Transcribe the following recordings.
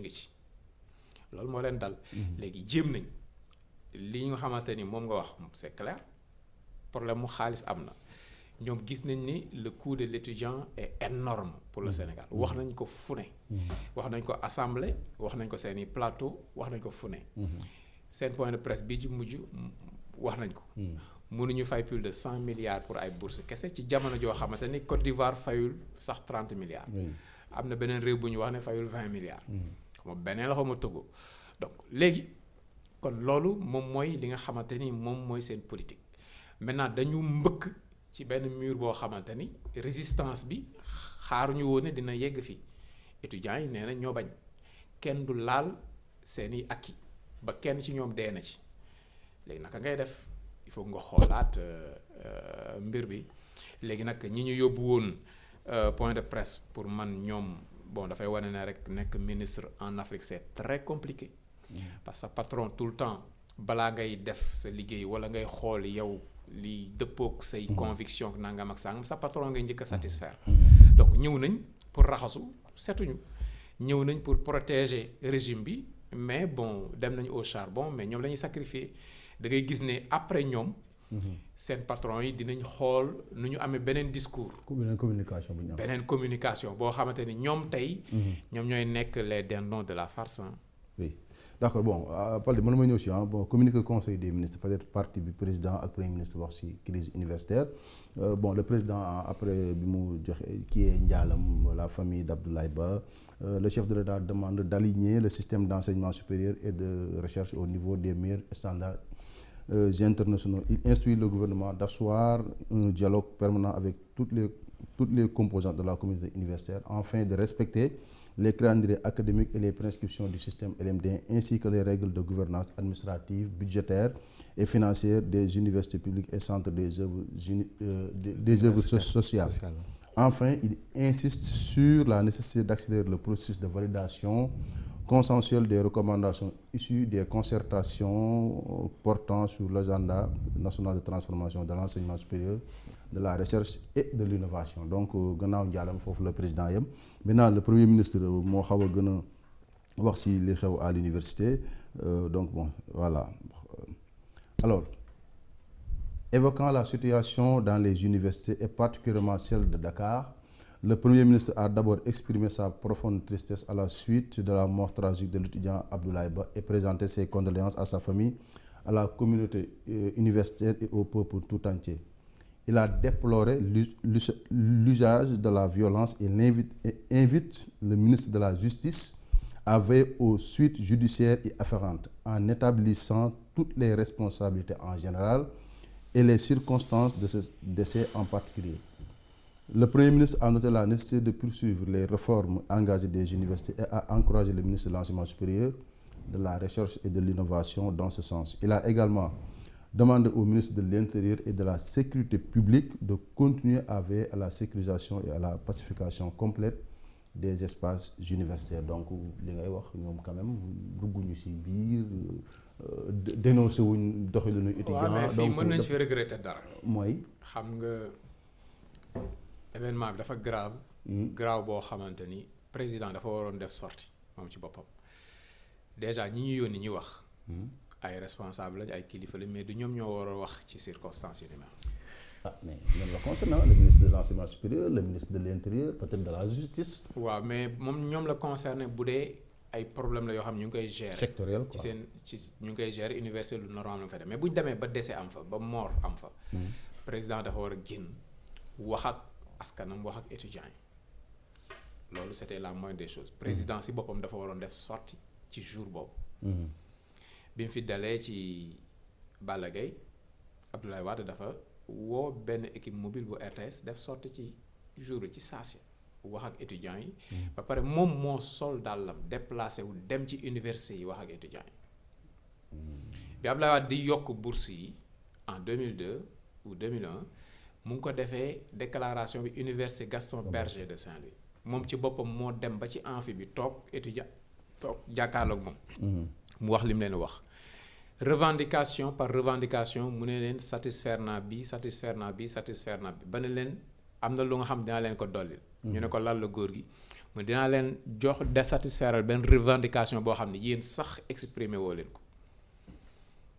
mi ngi ci loolu moo leen dal. léegi jéem nañ li nga xamante ni moom nga wax c'est clair problème mu xaalis am na ñoom gis nañ ni le coût de l'étudiant est énorme pour le Sénégal wax nañ ko fu ne. wax nañ ko assemblée wax nañ ko seeni plateau wax nañ ko fu ne. seen point de presse bii ci mujj wax nañ ko. mënuñu fay plus de 100 milliards pour ay bourses kese ci jamono joo xamante ni Côte d'Ivoire fayul sax 30 milliards. am na beneen réew bu ñu wax ne fayul 20 milliards. xam nga beneen la xaw ma Togo donc léegi kon loolu moom mooy li nga xamante ni moom mooy seen politique maintenant dañu mbëkk ci benn mur boo xamante ni résistance bi xaaruñu woon ne dina yegg fii étudiants yi nee na ñoo bañ kenn du laal seeni acquis ba kenn ci ñoom dee na ci léegi naka ngay def. il faut nga xoolaat mbir bi léegi nag ñi ñu yóbbu woon point de presse pour man ñoom bon dafay wane ne rek nekk ministre en Afrique c'est très compliqué parce que patron tout le temps balaa ngay def sa liggéey wala ngay xool yow li dëppook say conviction nangam ak sangam sa patron ngay njëkk a satisfaire donc ñëw nañ pour raxasu setuñu ñëw nañ pour protéger régime bi mais bon dem nañ au charbon mais ñoom la ñuy sacrifier da ngay gis ne après ñoom. seen patron yi dinañ xool nu ñu amee beneen discours. communication bu ñu am beneen communication boo xamante ni ñoom tey. ñoom ñooy nekk les dindons de la farce. oui d'accord bon Balde man ma ñëw si bon communiqué conseil des ministres peut-être parti bi président ak premier ministre wax si crise universitaire bon le président après bi mu joxe kii yee njaalam la famille d'Abdoulaye Ba le chef de l'État demande d'aligner le système d'enseignement supérieur et de recherche au niveau des meilleurs standards. Internationaux. Il instruit le gouvernement d'asseoir un dialogue permanent avec toutes les composantes de la communauté universitaire afin de respecter les calendriers académiques et les prescriptions du système LMD ainsi que les règles de gouvernance administrative, budgétaire et financière des universités publiques et centres des œuvres sociales. Enfin, il insiste sur la nécessité d'accélérer le processus de validation consensuel des recommandations issues des concertations portant sur l'agenda national de transformation de l'enseignement supérieur, de la recherche et de l'innovation. Donc gannaaw njaalam foofu le président yam maintenant le premier ministre moo xaw a gën a wax ci li xew à l'université donc bon voilà alors évoquant la situation dans les universités et particulièrement celle de Dakar. Le Premier ministre a d'abord exprimé sa profonde tristesse à la suite de la mort tragique de l'étudiant Abdoulaye Ba et présenté ses condoléances à sa famille, à la communauté universitaire et au peuple tout entier. Il a déploré l'usage de la violence et invite le ministre de la Justice à veiller aux suites judiciaires et afférentes en établissant toutes les responsabilités en général et les circonstances de ce décès en particulier. Le Premier ministre a noté la nécessité de poursuivre les réformes engagées des universités et a encouragé le ministre de l'Enseignement supérieur, de la Recherche et de l'Innovation dans ce sens. Il a également demandé au ministre de l'Intérieur et de la Sécurité publique de continuer à veiller à la sécurisation et à la pacification complète des espaces universitaires. Donc li ngay wax ñoom quand même dugguñu ci biir dénoncé wuñ doxalinu étudiant. waaw mais fii mën nañ fi regretter dara. mooy xam nga. événement bi dafa grave. grave boo xamante ni président dafa waroon def sortie moom ci boppam déjà ñi ñu yónni ñi wax. ay responsable lañ ay kilifa lañ mais du ñoom ñoo war a wax ci circonstances yu ni mel. mais ñoom la concernant le ministre de l'enseignement supérieur le ministre de l'intérieur peut-être de la justice. waaw mais moom ñoom la concerné bu dee ay problème la yoo xam ñu ngi koy gérer. sectoriel quoi ci ñu ngi koy gérer université lu normal la fa def mais bu ñu demee ba décès am fa ba mort am fa. président dafa war a génn wax ak askanam wax ak étudiants yi loolu c'était la moindre des choses. président si boppam dafa waroon def sortie ci jour boobu. bi mu fi dalee ci Balla Gaye Abdoulaye Wade dafa woo benn équipe mobile bu RTS def sortie ci jour ci saasi wax ak étudiants yi. ba pare moom moo sol dàllam déplacé wu dem ci université yi wax ak étudiants yi. bi Abdoulaye Wade di yokk bourse yi en 2002 ou 2001 mu ngi ko defee déclaration bi université Gaston Berger de Saint-Louis moom ci boppam moo dem ba ci amphi bi toog étudiant toog jàkkaarloog moom. mu wax li mu leen wax. revendication par revendication mu ne leen satisfaire naa bi ba ne leen am na lu nga xam dinaa leen ko dollil. ñu ne ko lan la góor gi mu dinaa leen jox désatisfaire benn revendication boo xam ne yéen sax exprimer woo leen ko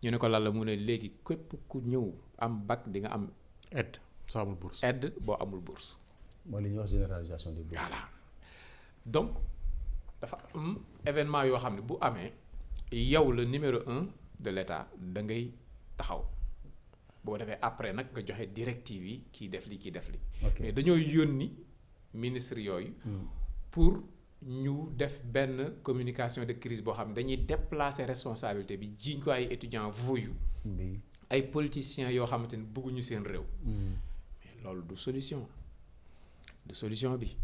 ñu ne ko lan la mu ne léegi képp ku ñëw am bac di nga am aide soo amul bourse. aide boo amul bourse. mooy li ñuy wax généralisation des bourses. voilà donc dafa am événement yoo xam ne bu amee yow le numéro 1 de l'État da ngay taxaw boo defee après nag nga joxe directive yi kii def li kii def li mais dañoo yónni ministre yooyu pour ñu def benn communication de crise boo xam ne dañuy déplacer responsabilité bi jiiñ ko ay étudiants voyous ay politiciens yoo xamante ni bëgguñu seen réew mais loolu du solution bi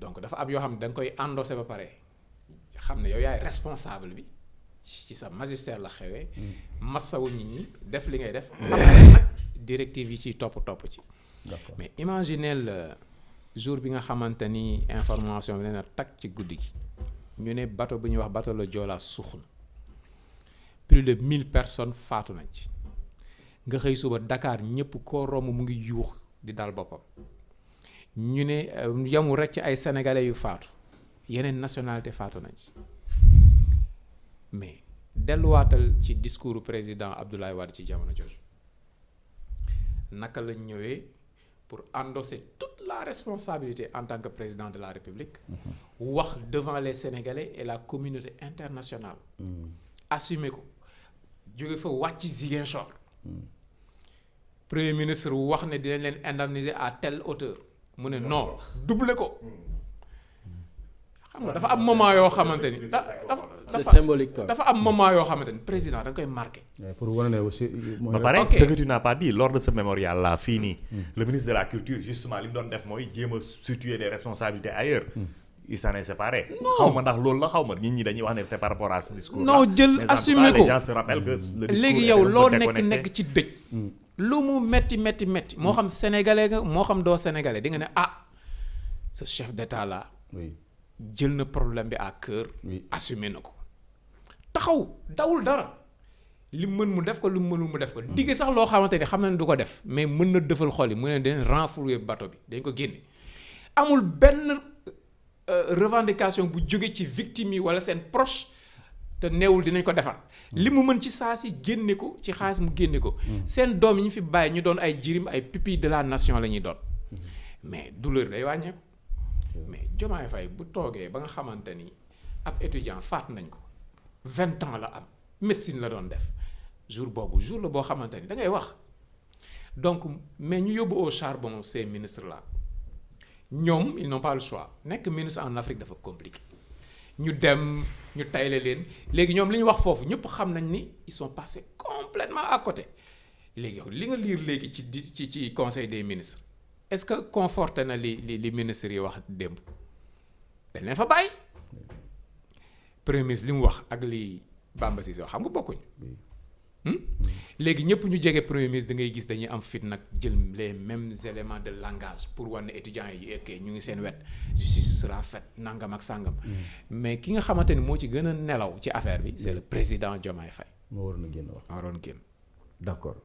donc dafa am yoo xam ne da nga koy endosser ba pare xam ne yow yaay responsable bi ci sa magistère la xewee massawu nit ñi def li ngay def après nag directive yi ciy topp ci mais imaginez le jour bi nga xamante ni information bi nee na tag ci guddi gi ñu ne bateau bu ñuy wax bateau la Joola suux na plus de 1000 personnes faatu nañ ci nga xëy suba Dakar ñëpp koo romb mu ngi yuux di dal boppam ñu ne yamul rek ci ay sénégalais yu faatu yeneen nationalité faatu nañ ci mais delluwaatal ci discours président Abdoulaye Wade ci jamono jooju naka lañ ñëwee pour endosser toute la responsabilité en tant que président de la République wax devant les Sénégalais et la communauté internationale assumer ko jóge fa wàcc Ziguinchor premier ministre wax ne dinañ leen indemniser à telle hauteur mu ne non doubler ko xam nga dafa am moment yoo xamante ni c'est symbolique quoi. dafa am moment yoo xamante ni président da nga koy marqué. pour wane ne aussi. ba pare ce que tu n'as pas dit lors de ce mémorial là fii nii. le ministre de la culture justement li mu doon def mooy jéem a situer des responsabilités ailleurs. il s'en est séparé. xaw ma ndax loolu la xaw ma nit ñi dañuy wax ne c'est par rapport à ce discours là. non jël assumer ko les gens se rappellent que le discours léegi yow loo nekk ci dëj. lu mu metti moo xam sénégalais nga moo xam doo sénégalais di nga ne ah ce chef d'état là. oui jël na problème bi à cœur. assumer na ko. taxaw dawul dara li mën mu def ko lu mënul mu def ko digge sax loo xamante ni xam na ne du ko def mais mën na defal xol yi mu ne dañ renflouer bateau bi dañ ko génne amul benn revendication bu jóge ci victime yi wala seen proche te neewul dinañ ko defar li mu mën ci saa si génne ko ci xaalis mu génne ko seen doom yi ñu fi bàyyi ñu doon ay jirim ay pupilles de la nation la ñuy doon mais douleur day wàññeeku mais Diomaye Faye bu toogee ba nga xamante ni ab étudiant faat nañ ko 20 ans la am médecine la doon def jour la boo xamante ni da ngay wax donc mais ñu yóbbu au charbon ces ministres là ñoom ils n'ont pas le choix nekk ministre en Afrique dafa compliqué ñu dem ñu tayle leen léegi ñoom li ñu wax foofu ñëpp xam nañ ni ils sont passés complètement à côté léegi li nga lire léegi ci conseil des ministres est-ce que conforté na li ministres yi wax démb dañ leen fa bàyyi. premier ministre li mu wax ak li Bamba Cissé wax xam nga bokkuñ léegi ñëpp ñu jege premier ministre da ngay gis dañuy am fit nag jël les mêmes éléments de langage pour wane étudiants yi ekkee ñu ngi seen wet justice sera faite nangam ak sàngam mais ki nga xamante ni moo ci gën a nelaw ci affaire bi c'est le président Diomaye Faye moo waroon a génn wax waroon génn d'accord